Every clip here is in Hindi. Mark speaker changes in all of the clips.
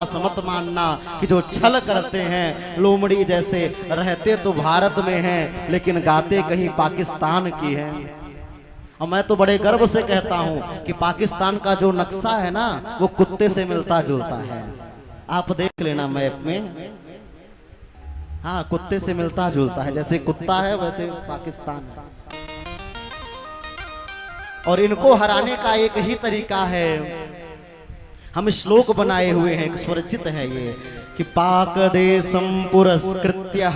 Speaker 1: मत मानना कि जो छल करते हैं लोमड़ी जैसे रहते तो भारत में हैं लेकिन गाते कहीं पाकिस्तान की हैं। और मैं तो बड़े गर्व से कहता हूं कि पाकिस्तान का जो नक्शा है ना वो कुत्ते से मिलता जुलता है। आप देख लेना मैप में, हाँ कुत्ते से मिलता जुलता है, जैसे कुत्ता है वैसे पाकिस्तान है। और इनको हराने का एक ही तरीका है, हम श्लोक बनाए हुए हैं, एक स्वरचित है ये कि पाक देशम पुरस्कृत्य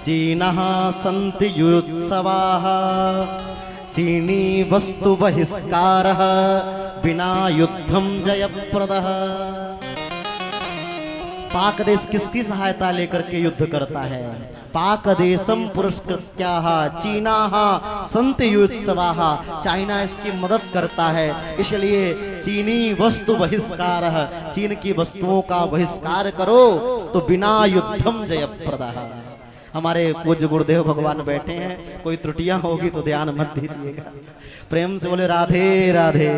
Speaker 1: चीनः सन्ति युत्सवाः चीनी वस्तु बहिष्कारः बिना युद्धम जयप्रदः। पाक देश किसकी सहायता लेकर के युद्ध करता है? पाक देशम पुरस्कृत्याः चीनाः सन्ति युत्सवाः, चाइना इसकी मदद करता है, इसलिए चीनी वस्तु बहिष्कारः, चीन की वस्तुओं का बहिष्कार करो तो बिना युद्धम जयप्रदः। हमारे पूज्य गुरुदेव भगवान बैठे हैं, कोई त्रुटियां होगी तो ध्यान मत दीजिएगा, प्रेम से बोले राधे राधे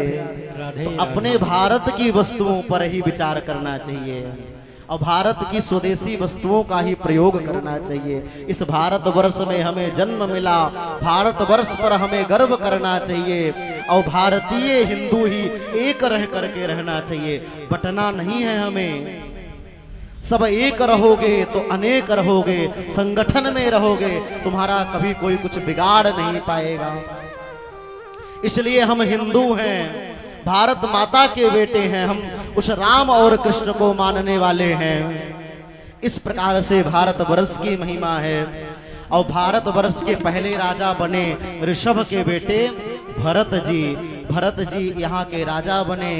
Speaker 1: राधे। तो अपने भारत की वस्तुओं पर ही विचार करना चाहिए और भारत की स्वदेशी वस्तुओं का ही प्रयोग करना चाहिए। इस भारतवर्ष में हमें जन्म मिला, भारतवर्ष पर हमें गर्व करना चाहिए और भारतीय हिंदू ही एक रह करके रहना चाहिए, बटना नहीं है हमें। सब एक रहोगे तो अनेक रहोगे, संगठन में रहोगे तुम्हारा कभी कोई कुछ बिगाड़ नहीं पाएगा। इसलिए हम हिंदू हैं, भारत माता के बेटे हैं, हम उस राम और कृष्ण को मानने वाले हैं। इस प्रकार से भारतवर्ष की महिमा है। और भारतवर्ष के पहले राजा बने ऋषभ के बेटे भरत जी। भरत जी यहाँ के राजा बने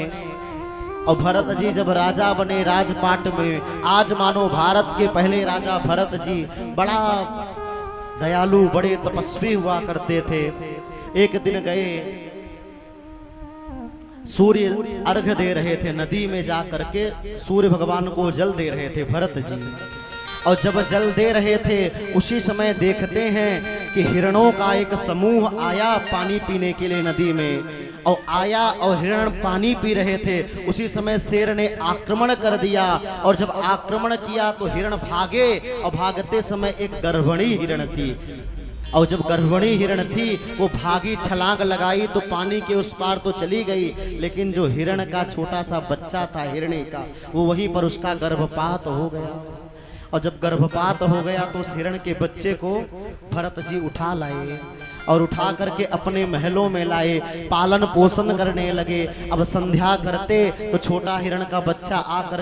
Speaker 1: और भरत जी जब राजा बने राजपाट में, आज मानो भारत के पहले राजा भरत जी बड़ा दयालु, बड़े तपस्वी हुआ करते थे। एक दिन गए, सूर्य अर्घ दे रहे थे, नदी में जा करके सूर्य भगवान को जल दे रहे थे भरत जी। और जब जल दे रहे थे उसी समय देखते हैं कि हिरणों का एक समूह आया पानी पीने के लिए नदी में, और आया और हिरण पानी पी रहे थे। उसी समय शेर ने आक्रमण कर दिया और जब आक्रमण किया तो हिरण भागे और भागते समय एक गर्भणी हिरण थी, और जब गर्भणी हिरण थी वो भागी, छलांग लगाई तो पानी के उस पार तो चली गई, लेकिन जो हिरण का छोटा सा बच्चा था हिरणी का, वो वहीं पर उसका गर्भपात हो गया। और जब गर्भपात हो गया तो उस हिरण के बच्चे को भरत जी उठा लाए और उठा करके अपने महलों में लाए, पालन पोषण करने लगे। अब संध्या करते तो छोटा हिरण का बच्चा आकर